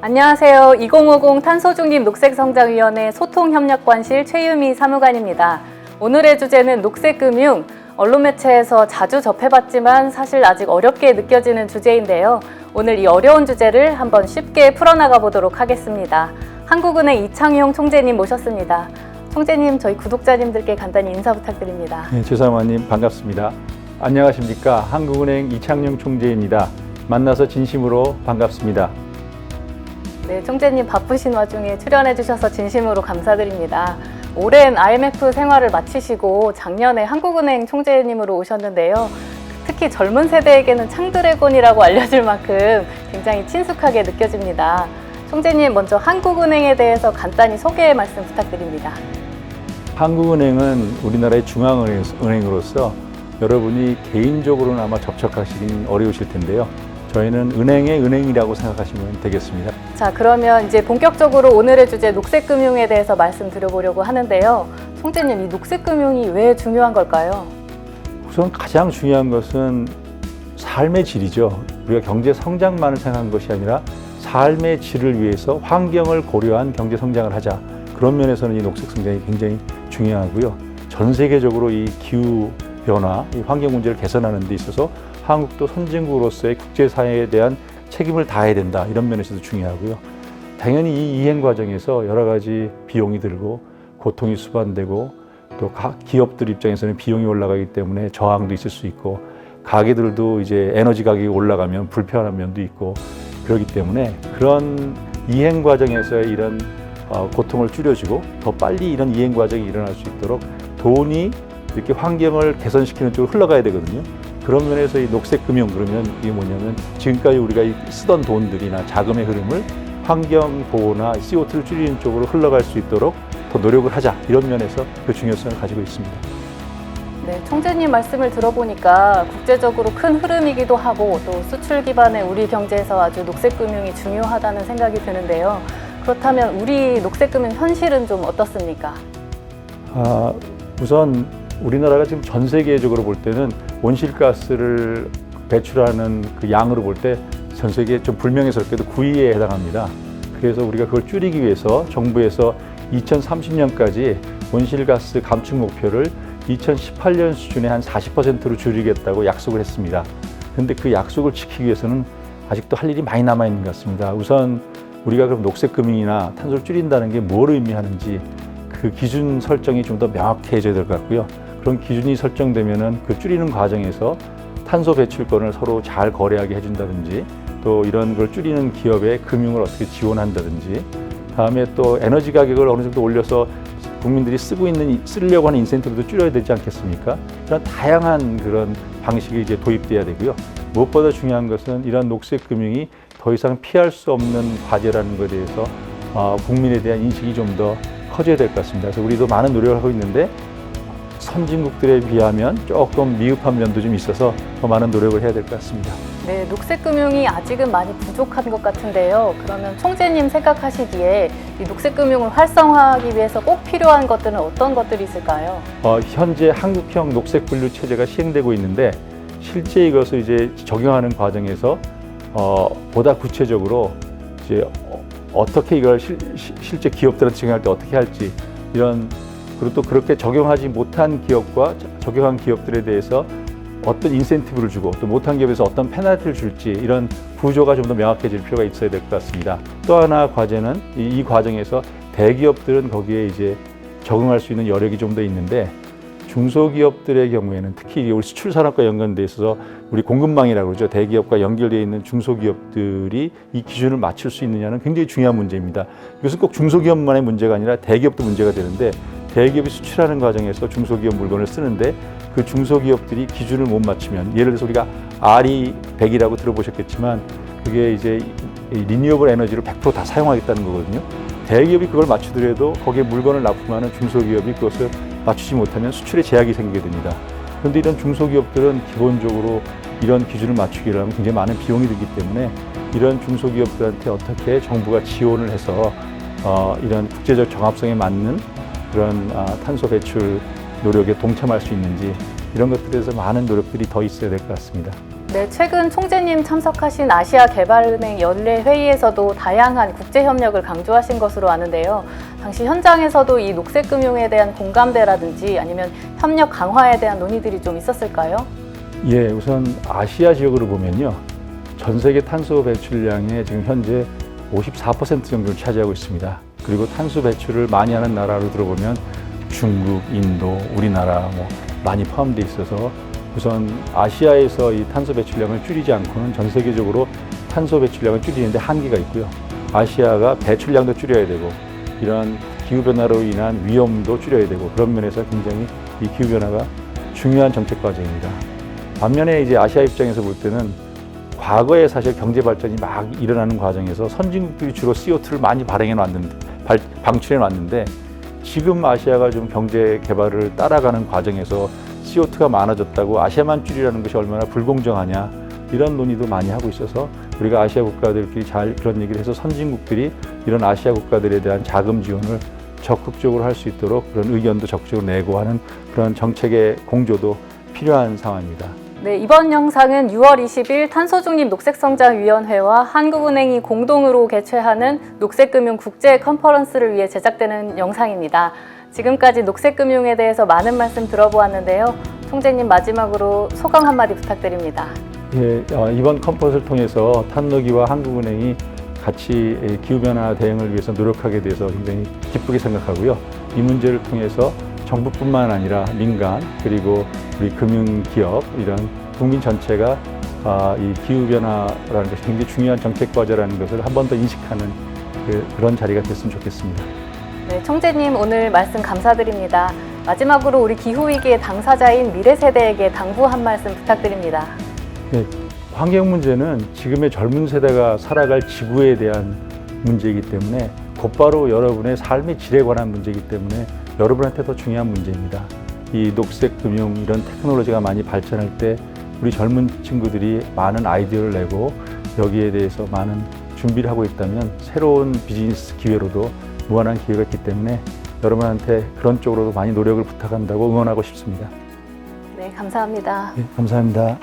안녕하세요. 2050 탄소중립 녹색성장위원회 소통협력관실 최유미 사무관입니다. 오늘의 주제는 녹색금융. 언론 매체에서 자주 접해봤지만 사실 아직 어렵게 느껴지는 주제인데요. 오늘 이 어려운 주제를 한번 쉽게 풀어나가 보도록 하겠습니다. 한국은행 이창용 총재님 모셨습니다. 총재님, 저희 구독자님들께 간단히 인사 부탁드립니다. 네, 최사무관님 반갑습니다. 안녕하십니까. 한국은행 이창용 총재입니다. 만나서 진심으로 반갑습니다. 네, 총재님 바쁘신 와중에 출연해 주셔서 진심으로 감사드립니다. 오랜 IMF 생활을 마치시고 작년에 한국은행 총재님으로 오셨는데요. 특히 젊은 세대에게는 창드래곤이라고 알려질 만큼 굉장히 친숙하게 느껴집니다. 총재님, 먼저 한국은행에 대해서 간단히 소개 말씀 부탁드립니다. 한국은행은 우리나라의 중앙은행으로서 여러분이 개인적으로는 아마 접촉하시긴 어려우실 텐데요. 저희는 은행의 은행이라고 생각하시면 되겠습니다. 자, 그러면 이제 본격적으로 오늘의 주제 녹색금융에 대해서 말씀드려보려고 하는데요. 총재님, 이 녹색금융이 왜 중요한 걸까요? 우선 가장 중요한 것은 삶의 질이죠. 우리가 경제 성장만을 생각한 것이 아니라 삶의 질을 위해서 환경을 고려한 경제 성장을 하자. 그런 면에서는 이 녹색 성장이 굉장히 중요하고요. 전 세계적으로 이 기후 변화, 이 환경 문제를 개선하는 데 있어서 한국도 선진국으로서의 국제사회에 대한 책임을 다해야 된다. 이런 면에서도 중요하고요. 당연히 이 이행 과정에서 여러 가지 비용이 들고 고통이 수반되고 또 각 기업들 입장에서는 비용이 올라가기 때문에 저항도 있을 수 있고 가게들도 이제 에너지 가격이 올라가면 불편한 면도 있고 그렇기 때문에 그런 이행 과정에서의 이런 고통을 줄여주고 더 빨리 이런 이행 과정이 일어날 수 있도록 돈이 이렇게 환경을 개선시키는 쪽으로 흘러가야 되거든요. 그런 면에서 이 녹색금융 그러면 이게 뭐냐면 지금까지 우리가 쓰던 돈들이나 자금의 흐름을 환경 보호나 CO2를 줄이는 쪽으로 흘러갈 수 있도록 더 노력을 하자. 이런 면에서 그 중요성을 가지고 있습니다. 네, 총재님 말씀을 들어보니까 국제적으로 큰 흐름이기도 하고 또 수출 기반의 우리 경제에서 아주 녹색금융이 중요하다는 생각이 드는데요. 그렇다면 우리 녹색금융 현실은 좀 어떻습니까? 우선 우리나라가 지금 전 세계적으로 볼 때는 온실가스를 배출하는 그 양으로 볼 때 전 세계 좀 불명예스럽게도 9위에 해당합니다. 그래서 우리가 그걸 줄이기 위해서 정부에서 2030년까지 온실가스 감축 목표를 2018년 수준의 한 40%로 줄이겠다고 약속을 했습니다. 그런데 그 약속을 지키기 위해서는 아직도 할 일이 많이 남아있는 것 같습니다. 우선 우리가 그럼 녹색금융이나 탄소를 줄인다는 게 뭘 의미하는지 그 기준 설정이 좀 더 명확해져야 될 것 같고요. 그런 기준이 설정되면은 그 줄이는 과정에서 탄소 배출권을 서로 잘 거래하게 해준다든지 또 이런 걸 줄이는 기업의 금융을 어떻게 지원한다든지 다음에 또 에너지 가격을 어느 정도 올려서 국민들이 쓰려고 하는 인센티브도 줄여야 되지 않겠습니까? 이런 다양한 그런 방식이 이제 도입돼야 되고요. 무엇보다 중요한 것은 이런 녹색 금융이 더 이상 피할 수 없는 과제라는 것에 대해서 국민에 대한 인식이 좀 더 커져야 될 것 같습니다. 그래서 우리도 많은 노력을 하고 있는데 선진국들에 비하면 조금 미흡한 면도 좀 있어서 더 많은 노력을 해야 될 것 같습니다. 네, 녹색금융이 아직은 많이 부족한 것 같은데요. 그러면 총재님 생각하시기에 이 녹색금융을 활성화하기 위해서 꼭 필요한 것들은 어떤 것들이 있을까요? 현재 한국형 녹색분류 체제가 시행되고 있는데 실제 이것을 이제 적용하는 과정에서 보다 구체적으로 이제 어떻게 이걸 실제 기업들한테 적용할 때 어떻게 할지 이런 그리고 또 그렇게 적용하지 못한 기업과 적용한 기업들에 대해서 어떤 인센티브를 주고 또 못한 기업에서 어떤 페널티를 줄지 이런 구조가 좀 더 명확해질 필요가 있어야 될 것 같습니다. 또 하나 과제는 이 과정에서 대기업들은 거기에 이제 적응할 수 있는 여력이 좀 더 있는데 중소기업들의 경우에는 특히 우리 수출 산업과 연관돼 있어서 우리 공급망이라고 그러죠. 대기업과 연결되어 있는 중소기업들이 이 기준을 맞출 수 있느냐는 굉장히 중요한 문제입니다. 이것은 꼭 중소기업만의 문제가 아니라 대기업도 문제가 되는데 대기업이 수출하는 과정에서 중소기업 물건을 쓰는데 그 중소기업들이 기준을 못 맞추면 예를 들어서 우리가 RE100이라고 들어보셨겠지만 그게 이제 리뉴어블 에너지를 100% 다 사용하겠다는 거거든요. 대기업이 그걸 맞추더라도 거기에 물건을 납품하는 중소기업이 그것을 맞추지 못하면 수출에 제약이 생기게 됩니다. 그런데 이런 중소기업들은 기본적으로 이런 기준을 맞추기 위하면 굉장히 많은 비용이 들기 때문에 이런 중소기업들한테 어떻게 정부가 지원을 해서 이런 국제적 정합성에 맞는 그런 탄소 배출 노력에 동참할 수 있는지 이런 것들에 대해서 많은 노력들이 더 있어야 될 것 같습니다. 네, 최근 총재님 참석하신 아시아개발은행 연례 회의에서도 다양한 국제협력을 강조하신 것으로 아는데요. 당시 현장에서도 이 녹색금융에 대한 공감대라든지 아니면 협력 강화에 대한 논의들이 좀 있었을까요? 예, 우선 아시아 지역으로 보면요. 전 세계 탄소 배출량의 지금 현재 54% 정도를 차지하고 있습니다. 그리고 탄소 배출을 많이 하는 나라로 들어보면 중국, 인도, 우리나라 많이 포함되어 있어서 우선 아시아에서 이 탄소 배출량을 줄이지 않고는 전 세계적으로 탄소 배출량을 줄이는데 한계가 있고요. 아시아가 배출량도 줄여야 되고 이런 기후변화로 인한 위험도 줄여야 되고 그런 면에서 굉장히 이 기후변화가 중요한 정책 과제입니다. 반면에 이제 아시아 입장에서 볼 때는 과거에 사실 경제 발전이 막 일어나는 과정에서 선진국들이 주로 CO2를 많이 방출해 놨는데 지금 아시아가 좀 경제 개발을 따라가는 과정에서 CO2가 많아졌다고 아시아만 줄이라는 것이 얼마나 불공정하냐 이런 논의도 많이 하고 있어서 우리가 아시아 국가들끼리 잘 그런 얘기를 해서 선진국들이 이런 아시아 국가들에 대한 자금 지원을 적극적으로 할 수 있도록 그런 의견도 적극적으로 내고 하는 그런 정책의 공조도 필요한 상황입니다. 네, 이번 영상은 6월 20일 탄소중립 녹색성장위원회와 한국은행이 공동으로 개최하는 녹색금융 국제 컨퍼런스를 위해 제작되는 영상입니다. 지금까지 녹색금융에 대해서 많은 말씀 들어보았는데요. 총재님 마지막으로 소감 한마디 부탁드립니다. 예, 이번 컨퍼런스를 통해서 탄노기와 한국은행이 같이 기후변화 대응을 위해서 노력하게 돼서 굉장히 기쁘게 생각하고요. 이 문제를 통해서 정부뿐만 아니라 민간 그리고 우리 금융기업 이런 국민 전체가 이 기후변화라는 것이 굉장히 중요한 정책 과제라는 것을 한 번 더 인식하는 그런 자리가 됐으면 좋겠습니다. 네, 총재님 오늘 말씀 감사드립니다. 마지막으로 우리 기후위기의 당사자인 미래 세대에게 당부 한 말씀 부탁드립니다. 네, 환경 문제는 지금의 젊은 세대가 살아갈 지구에 대한 문제이기 때문에 곧바로 여러분의 삶의 질에 관한 문제이기 때문에 여러분한테 더 중요한 문제입니다. 이 녹색 금융 이런 테크놀로지가 많이 발전할 때 우리 젊은 친구들이 많은 아이디어를 내고 여기에 대해서 많은 준비를 하고 있다면 새로운 비즈니스 기회로도 무한한 기회가 있기 때문에 여러분한테 그런 쪽으로도 많이 노력을 부탁한다고 응원하고 싶습니다. 네, 감사합니다. 네, 감사합니다.